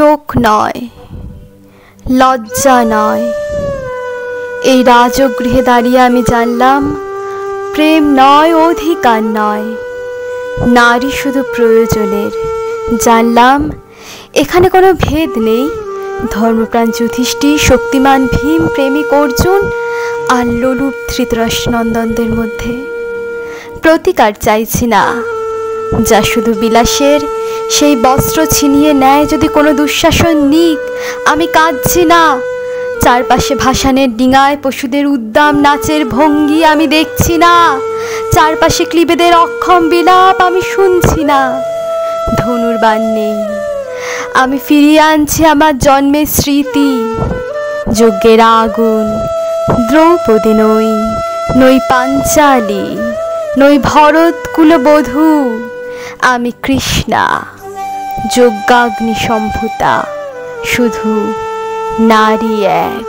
শোক নয়, লজ্জা নয়। এই রাজগৃহে দাঁড়িয়ে আমি জানলাম প্রেম নয়, অধিকার নয়, নারী শুধু প্রয়োজনের। জানলাম এখানে কোনো ভেদ নেই, ধর্মপ্রাণ যুধিষ্ঠির, শক্তিমান ভীম, প্রেমিক অর্জুন আর লোলুপ ধৃতরাষ্ট্রনন্দনদের মধ্যে। প্রতিকার চাইছি না, যা শুধু বিলাসের, সেই বস্ত্র ছিনিয়ে নেয় যদি কোনো দুঃশাসন নিক। আমি কাঁদছি না, চারপাশে ভাসানের ডিঙায় পশুদের উদ্দাম নাচের ভঙ্গি আমি দেখছি না, চারপাশে ক্লীবেদের অক্ষম বিলাপ আমি শুনছি না। ধনুর্বাণ নেই, আমি ফিরিয়ে আনছি আমার জন্মের স্মৃতি। যজ্ঞের আগুন, দ্রৌপদী নই, নই পাঞ্চালী, নই ভরত কুলবধূ, আমি কৃষ্ণা, যজ্ঞাগ্নি সম্ভূতা, শুধু নারী এক।